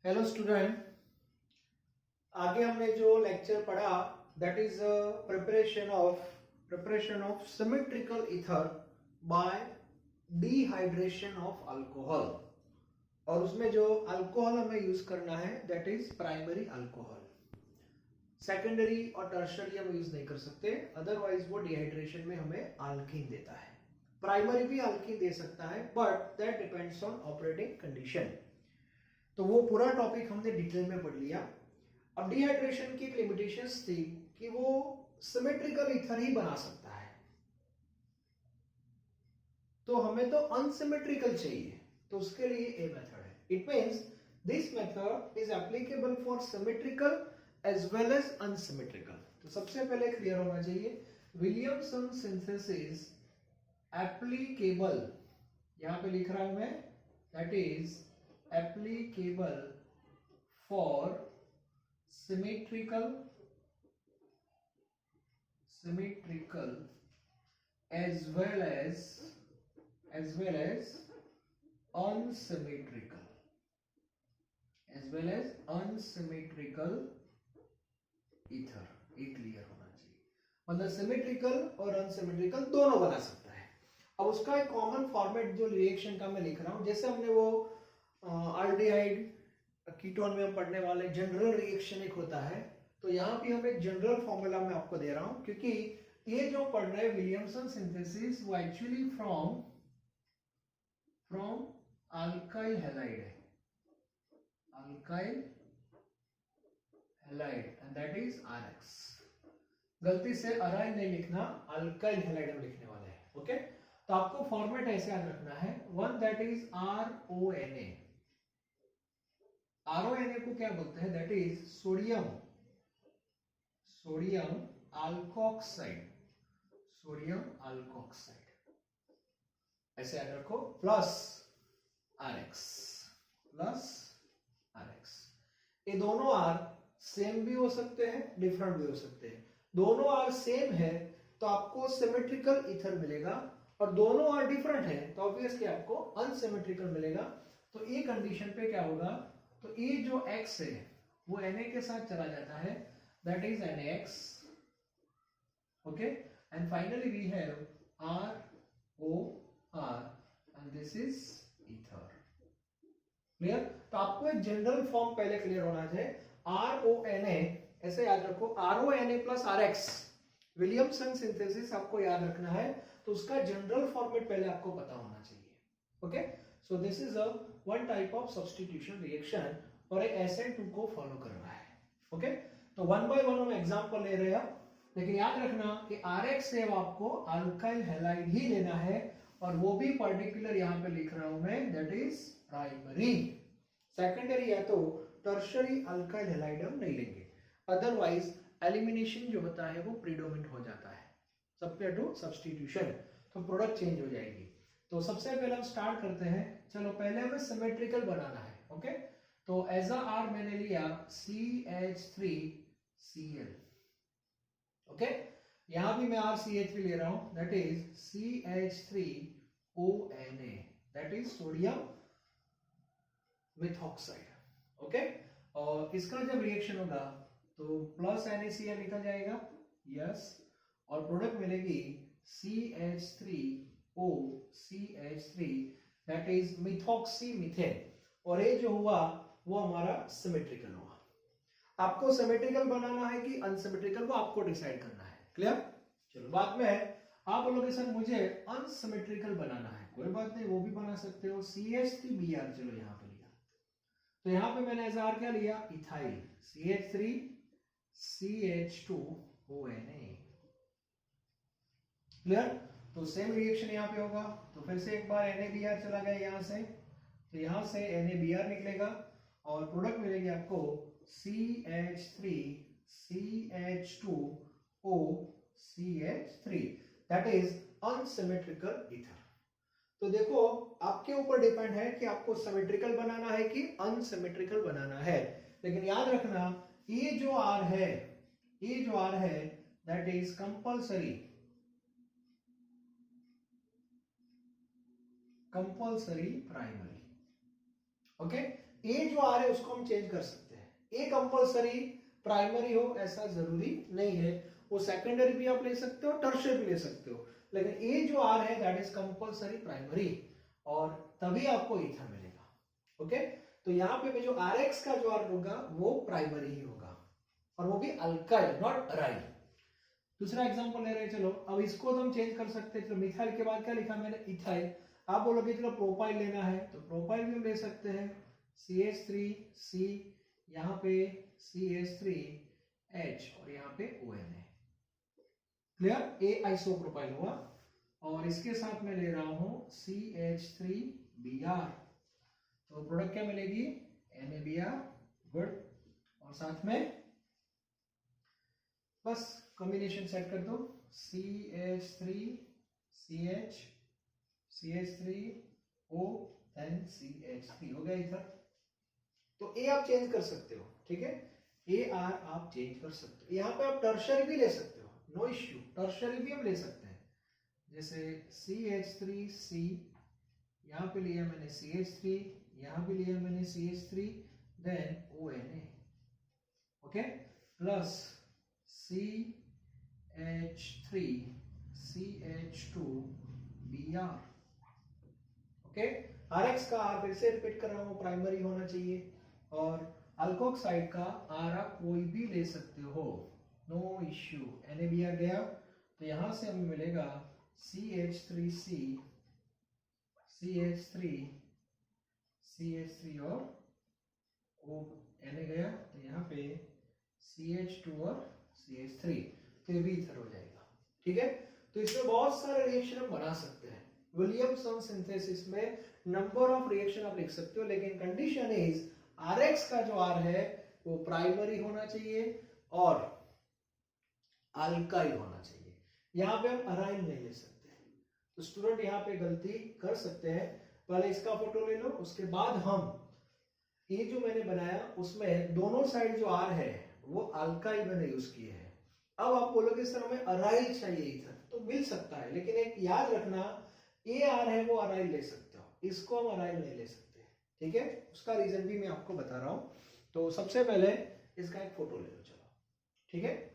Hello student, आगे हमने जो लेक्चर पढ़ा that is preparation of symmetrical ether bye dehydration of alcohol. और उसमें जो अल्कोहल हमें यूज करना है that is primary alcohol. Secondary और टर्शरी हम यूज नहीं कर सकते, अदरवाइज वो डिहाइड्रेशन में हमें अल्कीन देता है। प्राइमरी भी अल्कीन दे सकता है but that depends on operating condition. तो वो पूरा टॉपिक हमने डिटेल में पढ़ लिया। अब डिहाइड्रेशन की एक लिमिटेशंस थी कि वो सिमेट्रिकल ईथर ही बना सकता है, तो हमें तो अनसिमेट्रिकल चाहिए, तो उसके लिए ए मेथड है। It means this method is applicable for symmetrical as well as unsymmetrical. तो सबसे पहले क्लियर होना चाहिए विलियमसन सिंथेसिस एप्लीकेबल, यहां पे लिख रहा हूं मैं, that is applicable for symmetrical as well as unsymmetrical ether। ये क्लियर होना चाहिए, मतलब सिमेट्रिकल और अनसिमेट्रिकल दोनों बना सकता है। अब उसका एक कॉमन फॉर्मेट जो रिएक्शन का मैं लिख रहा हूं, जैसे हमने वो अल्डिहाइड कीटोन में हम पढ़ने वाले जनरल रिएक्शन एक होता है, तो यहाँ भी हम एक जनरल फॉर्मूला मैं आपको दे रहा हूं, क्योंकि ये जो पढ़ रहे हैं विलियमसन सिंथेसिस वो एक्चुअली फ्रॉम अल्काइल हैलाइड है, alkyl halide and that is RX। गलती से अराइन नहीं लिखना, अल्काइल हैलाइड हम लिखने वाले हैं। ओके, तो आपको फॉर्मेट ऐसे याद रखना है, one that is RONA। RONA को क्या बोलते हैं, दैट इज सोडियम अल्कोक्साइड, ऐसे याद रखो, प्लस RX। ये दोनों R सेम भी हो सकते हैं, डिफरेंट भी हो सकते हैं। दोनों R सेम है तो आपको सिमेट्रिकल ईथर मिलेगा, और दोनों R डिफरेंट है तो ऑब्वियसली आपको अनसिमेट्रिकल मिलेगा। तो ये कंडीशन पे क्या होगा, तो ये जो X है वो Na के साथ चला जाता है, that is NaX। Okay, and finally we have ROR and this is ether. Clear? तो आपको एक जनरल फॉर्म पहले क्लियर होना चाहिए, RONA, ऐसे याद रखो, RONA plus RX, Williamson synthesis आपको याद रखना है, तो उसका जनरल फॉर्मेट पहले आपको पता होना चाहिए। Okay, so this is a one type of substitution reaction और एक SN2 को फॉलो कर रहा है। ओके, तो वन बाय वन हम एग्जांपल ले रहे हैं, लेकिन याद रखना कि RX से आपको अल्काइल हैलाइड ही लेना है, और वो भी पर्टिकुलर यहां पे लिख रहा हूं मैं, दैट इज प्राइमरी। सेकेंडरी या तो टर्शरी अल्काइल हैलाइड हम नहीं लेंगे, अदरवाइज एलिमिनेशन जो होता है वो प्रीडोमिनेंट हो जाता है, सब्जेक्ट टू सब्स्टिट्यूशन, तो प्रोडक्ट चेंज हो जाएगी। तो सबसे पहले हम स्टार्ट करते हैं, चलो पहले हमें सिमेट्रिकल बनाना है। ओके, तो एज अ R मैंने लिया CH3Cl। ओके, यहां भी मैं RCH3 ले रहा हूं, that is CH3ONA, that is sodium methoxide. Okay, और इसका जब रिएक्शन होगा तो प्लस NaCl निकल जाएगा, यस, और प्रोडक्ट मिलेगी CH3OCH3, दैट इज मिथॉक्सीमीथेन, और ये जो हुआ वो हमारा सिमेट्रिकल हुआ। आपको सिमेट्रिकल बनाना है कि अनसिमेट्रिकल, वो आपको डिसाइड करना है। क्लियर? चलो, बाद में आप बोलोगे सर मुझे अनसिमेट्रिकल बनाना है, कोई बात नहीं, वो भी बना सकते हो, CH3Br। चलो यहां पे लिया, तो यहां पे मैंने एज आर क्या लिया, इथाइल, CH3CH2ONA। क्लियर? तो सेम रिएक्शन यहां पे होगा, तो फिर से एक बार NaBr चला गया यहां से, तो यहां से NaBr निकलेगा, और प्रोडक्ट मिलेगी आपको CH3CH2OCH3, that is unsymmetrical ether. तो देखो आपके ऊपर डिपेंड है कि आपको सिमेट्रिकल बनाना है कि अनसिमेट्रिकल बनाना है, लेकिन याद रखना ये जो R है that is compulsory primary. Okay, ए जो आर है उसको हम चेंज कर सकते हैं। ए कंपलसरी प्राइमरी हो ऐसा जरूरी नहीं है, वो सेकेंडरी भी आप ले सकते हो, टर्शियरी भी ले सकते हो, लेकिन ए जो आर है दैट इज कंपलसरी प्राइमरी, और तभी आपको ईथर मिलेगा। ओके, तो यहाँ पे जो आर एक्स का जो आर होगा वो प्राइमरी ही होगा, और वो भी अल्काइल नॉट अराइल। दूसरा एग्जांपल ले रहे हैं, चलो अब इसको तो हम चेंज कर सकते हैं। चलो मिथाइल के बाद क्या लिखा मैंने, इथाइल। आप बोलोगे चलो प्रोपाइल लेना है तो प्रोपाइल भी हम ले सकते हैं, CH3C, यहाँ पे CH3H और यहाँ पे ONA। क्लियर, ए आइसोप्रोपाइल हुआ, और इसके साथ मैं ले रहा हूं CH3Br, तो प्रोडक्ट क्या मिलेगी, NaBr, गुड। और साथ में बस कॉम्बिनेशन सेट कर दो, CH3CH CH3O देन CH3, हो गया इधर। तो ए आप चेंज कर सकते हो, ठीक है, ए आर आप चेंज कर सकते हो। यहाँ पे आप टर्शियरी भी ले सकते हो, नो इश्यू, टर्शियरी भी हम ले सकते हैं। जैसे CH3C, यहाँ पे लिया मैंने CH3, यहाँ पे लिया मैंने CH3, then ONA, okay, plus CH3 CH2Br, okay. RX का R फिर से रिपीट कर रहा हूँ, प्राइमरी होना चाहिए, और अल्कोक्साइड का R आप कोई भी ले सकते हो, नो इश्यू। NaBr गया तो यहाँ से हमें मिलेगा CH3C CH3 और ONA गया तो यहाँ पे CH2 और CH3, तो ये भी इधर हो जाएगा, ठीक है। तो इसमें बहुत सारे रिएक्शन हम बना सकते हैं। विलियमसन सिंथेसिस में नंबर ऑफ रिएक्शन आप लिख सकते हो, लेकिन कंडीशन इज RX का जो R है वो प्राइमरी होना चाहिए और अल्काइल होना चाहिए। यहाँ पे हम अराइल नहीं ले सकते, तो स्टूडेंट यहाँ पे गलती कर सकते हैं। पहले इसका फोटो ले लो, उसके बाद हम ये जो मैंने बनाया उसमें दोनों साइड जो R है वो अल्काइल मैंने यूज किए हैं। अब आप बोलोगे सर हमें अराइल चाहिए इधर, तो मिल सकता है, लेकिन एक याद रखना, ए आर है वो अराइल ले सकते हो, इसको हम अराइल नहीं ले सकते, ठीक है। उसका रीजन भी मैं आपको बता रहा हूं। तो सबसे पहले इसका एक फोटो ले लो, चलो, ठीक है।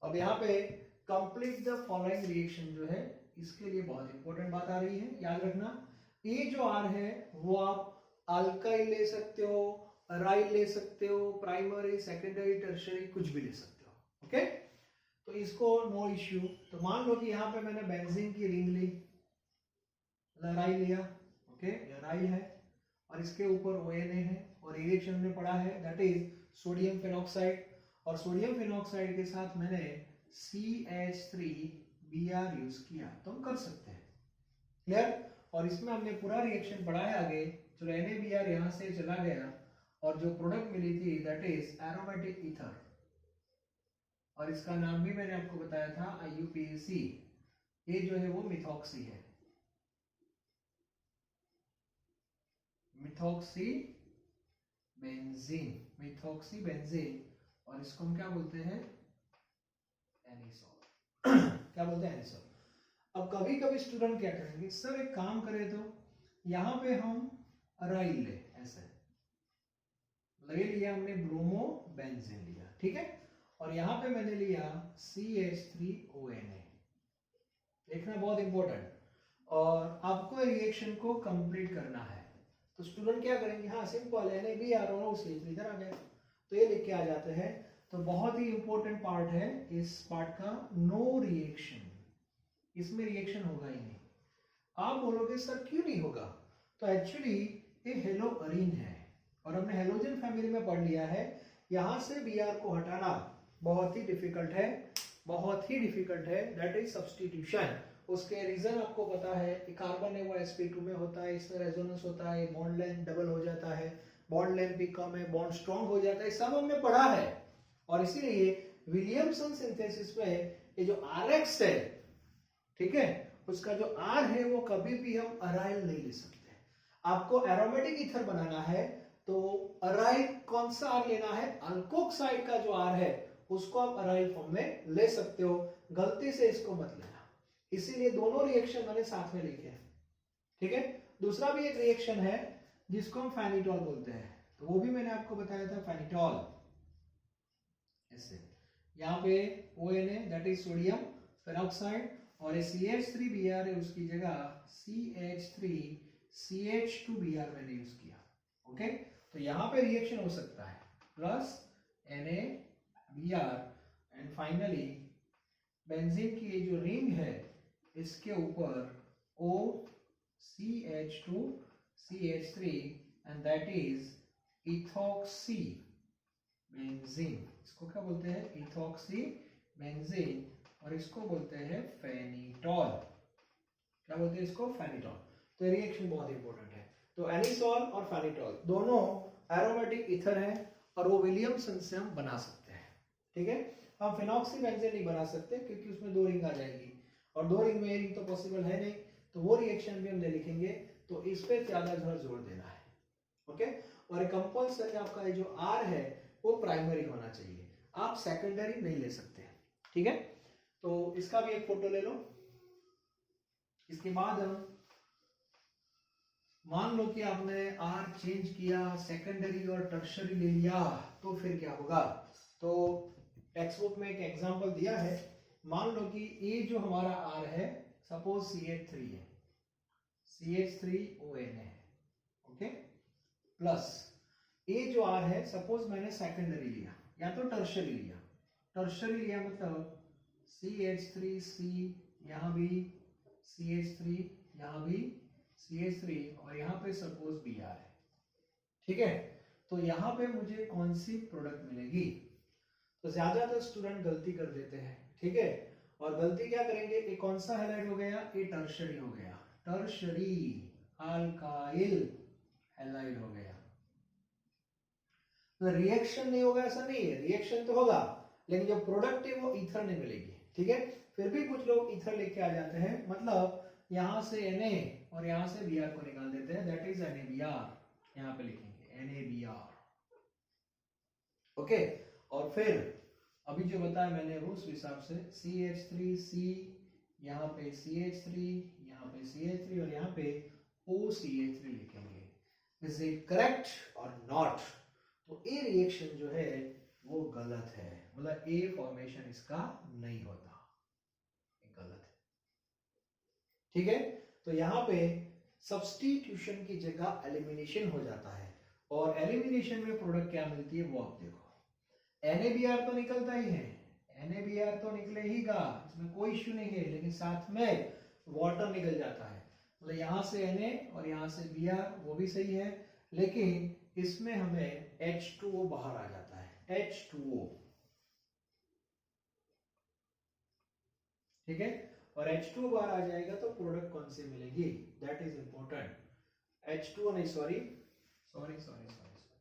अब यहाँ पे कंप्लीट द फॉलोइंग रिएक्शन जो है, इसके लिए बहुत इंपॉर्टेंट बात आ रही है, याद रखना। ए जो आर है वो आप अल्काइल ले सकते हो, अराइल ले सकते हो, प्राइमरी, सेकेंडरी, टर्शियरी, कुछ भी ले सकते हो, ओके। तो इसको नो इश्यू। तो मान लो कि यहाँ पे मैंने बेंजीन की रिंग ली, अराइल लिया, ओके, अराइल है, और इसके ऊपर ONA है, और रिएक्शन में पड़ा है दैट इज सोडियम फिनॉक्साइड, और सोडियम फिनॉक्साइड के साथ मैंने CH3Br यूज किया, तो हम कर सकते हैं, क्लियर। और इसमें हमने पूरा रिएक्शन पढ़ा है आगे। चलो NaBr यहाँ से चला गया, और जो प्रोडक्ट मिली थी दैट इज एरोमेटिक ईथर, और इसका नाम भी मैंने आपको बताया था IUPAC। ये जो है वो मिथॉक्सी है, मिथॉक्सी बेंजीन, और इसको हम क्या बोलते हैं, एनिसोल क्या बोलते हैं, एनिसोल। अब कभी कभी स्टूडेंट क्या करेंगे, सर एक काम करें तो यहाँ पे हम अराइल ले, ऐसे ले लिया हमने, ब्रोमो बेंजीन लिया, ठीक है, और यहाँ पे मैंने लिया CH3ONA, देखना बहुत इंपॉर्टेंट। और आपको रिएक्शन को कंप्लीट करना है, तो स्टूडेंट क्या करेंगे, हाँ सिंपल, NaBr और CH3 इधर आ गया, तो ये लिख के आ जाते हैं। तो बहुत ही इंपॉर्टेंट पार्ट है इस पार्ट का, नो रिएक्शन, इसमें रिएक्शन होगा ही नहीं। आप बोलोगे सर क्यों नहीं होगा, तो एक्चुअली ये हेलोअरीन है, और हमने हेलोजन फैमिली में पढ़ लिया है, यहां से Br को हटाना बहुत ही डिफिकल्ट है, बहुत ही डिफिकल्ट है, दैट इज सब्स्टिट्यूशन। उसके रीजन आपको पता है कि कार्बन है वो sp2 में होता है, इसमें रेजोनेंस होता है, बॉन्ड लेंथ डबल हो जाता है, बॉन्ड लेंथ भी कम है, बॉन्ड स्ट्रॉन्ग हो जाता है, सब हमने पढ़ा है। और इसीलिए विलियमसन सिंथेसिस में ये जो RX है, ठीक है, उसका जो R है वो कभी भी हम अराइल नहीं ले सकते। आपको एरोमेटिक ईथर बनाना है तो अराइल कौन सा R लेना है, अल्कोक्साइड का जो R है उसको आप अराइल फॉर्म में ले सकते हो, गलती से इसको मत लेना। इसीलिए दोनों रिएक्शन मैंने साथ में लिखे हैं, ठीक है। दूसरा भी एक रिएक्शन है जिसको हम फेनिटॉल बोलते हैं, तो वो भी मैंने आपको बताया था, फेनिटॉल। ऐसे यहाँ पे ONA that is sodium peroxide, और ये CH3Br है, उसकी जगह CH3CH2Br मैंने यूज किया, ओके। तो यहाँ पे रिएक्शन हो सकता है plus NaBr and finally benzene की ये जो रिंग है इसके ऊपर OCH2CH3 and that is ethoxy benzene. इसको क्या बोलते हैं? इथॉक्सी बेंजीन, और इसको बोलते हैं फेनिटॉल। क्या बोलते हैं इसको? फेनिटॉल। तो रिएक्शन बहुत इंपॉर्टेंट है। तो एनिसॉल और फेनिटॉल दोनों एरोमेटिक ईथर हैं और वो विलियमसन से हम बना सकते हैं, ठीक है। हम फिनॉक्सी बेंजीन नहीं बना सकते क्योंकि उसमें 2 रिंग आ जाएगी, और 2 रिंग में रिंग तो पॉसिबल है नहीं, तो वो रिएक्शन भी हम नहीं लिखेंगे। तो इस पे ज्यादा जोर देना है, ओके। और कंपल्सरी आपका ये जो R है वो प्राइमरी होना चाहिए, आप सेकेंडरी नहीं ले सकते, ठीक है। तो इसका भी एक फोटो ले लो। इसके बाद हम मान लो कि आपने R चेंज किया, सेकेंडरी और टर्शरी ले लिया, तो फिर क्या होगा? तो टेक्स्ट बुक में एक एग्जांपल दिया है। मान लो कि ये जो हमारा R है, सपोज CH3 है, CH3ONA है, ओके, प्लस ये जो R है, सपोज मैंने सेकेंडरी लिया या तो टर्शरी लिया। टर्शरी लिया मतलब CH3C, यहाँ भी CH3, यहाँ भी CH3, और यहाँ पे सपोज Br है, ठीक है। तो यहाँ पे मुझे कौन सी प्रोडक्ट मिलेगी? तो ज्यादातर स्टूडेंट गलती कर देते हैं, ठीक है। और गलती क्या करेंगे? ये कौन सा हैलाइड हो गया? ये टर्शरी हो गया, टर्शरी अल्काइल हैलाइड हो गया। तो रिएक्शन नहीं होगा ऐसा नहीं है, रिएक्शन तो होगा, लेकिन जो प्रोडक्ट है वो ईथर नहीं मिलेगी, ठीक है। फिर भी कुछ लोग ईथर लेके आ जाते हैं, मतलब यहां से Na और यहां से Br को निकाल देते हैं, दैट इज NaBr। यहां पे लिखेंगे NaBr, ओके। और फिर अभी जो बताया मैंने वो उस हिसाब से CH3C, यहाँ पे CH3, यहाँ पे CH3 और यहाँ पे OCH3 लिखेंगे। इज इट करेक्ट और नॉट? तो ए रिएक्शन जो है वो गलत है, मतलब ए फॉर्मेशन इसका नहीं होता, गलत है, ठीक है। तो यहाँ पे सब्स्टिट्यूशन की जगह एलिमिनेशन हो जाता है, और एलिमिनेशन में प्रोडक्ट क्या मिलती है वो आप देखो। NaBr तो निकलता ही है, NaBr तो निकले ही गा, इसमें कोई इश्यू नहीं है, लेकिन साथ में वाटर निकल जाता है, मतलब यहाँ से Na और यहाँ से Br, वो भी सही है, लेकिन इसमें हमें H2O बाहर आ जाता है, H2O, ठीक है। और H2O बाहर आ जाएगा तो प्रोडक्ट कौन सी मिलेगी? That is important. H2O नहीं, सॉरी,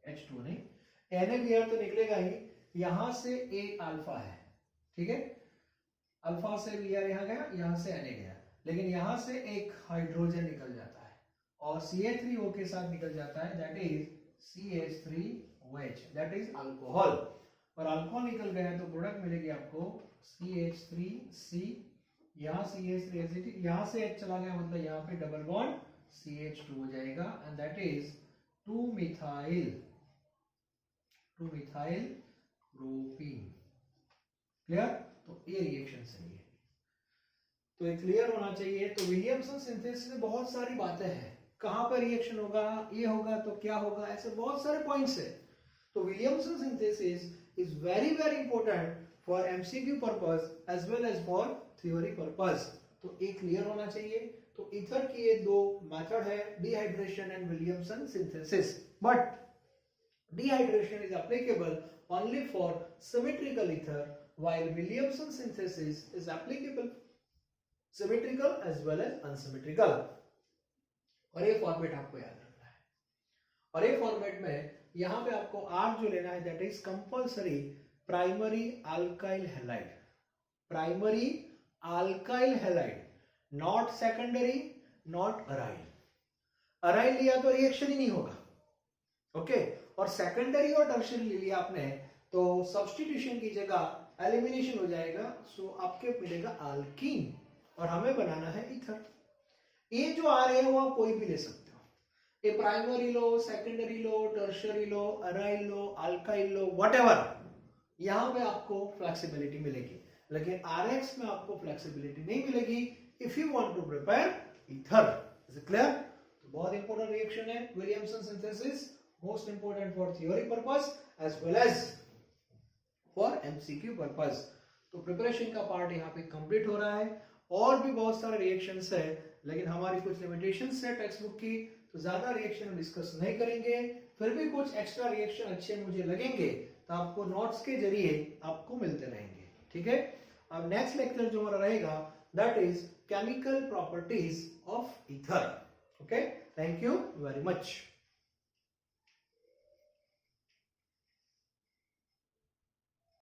H2O नहीं, NaBr तो निकलेगा ही। यहां से A अल्फा है, ठीक है, अल्फा से Br यहाँ गया, यहाँ से Na गया, लेकिन यहां से एक हाइड्रोजन निकल जाता है और CH3O के साथ निकल जाता है, that is CH3OH, that is alcohol. और अल्कोहल निकल गया तो प्रोडक्ट मिलेगी आपको CH3C, यहाँ CH3 एसिड, यहाँ से H चला गया, मतलब यहाँ पे डबल बॉन्ड CH2 हो जाएगा, एंड दैट इज 2-मिथाइल प्रोपीन। क्लियर? तो ये रिएक्शन सही है, तो ये क्लियर होना चाहिए। तो विलियमसन सिंथेसिस में बहुत सारी बातें हैं, कहां पर रिएक्शन होगा, ये होगा तो क्या होगा, ऐसे बहुत सारे पॉइंट्स है। तो Williamson synthesis is very very important for MCQ purpose as well as for theory purpose. तो ये क्लियर होना चाहिए। तो ईथर की ये 2 मेथड है, dehydration and Williamson synthesis, but dehydration is applicable only for symmetrical ether, while Williamson synthesis is applicable symmetrical as well as unsymmetrical। और ये फॉर्मेट आपको याद रखना है, और ये फॉर्मेट में यहां पे आपको R जो लेना है, that is compulsory primary alkyl halide, primary alkyl halide, not secondary, not aryl. Aryl लिया तो रिएक्शन ही नहीं होगा, ओके। और सेकेंडरी और टर्शियरी ले लिया आपने तो सब्स्टिट्यूशन की जगह एलिमिनेशन हो जाएगा, सो आपके मिलेगा अल्कीन और हमें बनाना है ईथर। ये जो आ रहे हैं वो आप कोई भी ले सकते हो, ये प्राइमरी लो, सेकेंडरी लो, टर्शियरी लो, अराइल लो, अल्काइल लो, व्हाटएवर, यहां पे आपको फ्लेक्सिबिलिटी मिलेगी, लेकिन आरएक्स में आपको फ्लेक्सिबिलिटी नहीं मिलेगी if you want to prepare ether. Is it clear? तो बहुत इंपॉर्टेंट रिएक्शन है Williamson synthesis, most important for theory purpose as well as for MCQ purpose. तो प्रिपरेशन का पार्ट यहाँ पे कंप्लीट हो रहा है, और भी बहुत सारे रिएक्शंस है, लेकिन हमारी कुछ लिमिटेशंस है टेक्स्ट बुक की, तो ज्यादा रिएक्शन हम डिस्कस नहीं करेंगे। फिर भी कुछ एक्स्ट्रा रिएक्शन अच्छे मुझे लगेंगे तो आपको नोट्स के जरिए आपको मिलते रहेंगे, ठीक है। अब नेक्स्ट लेक्चर जो हमारा रहेगा that is chemical properties of ether. Okay, thank you very much.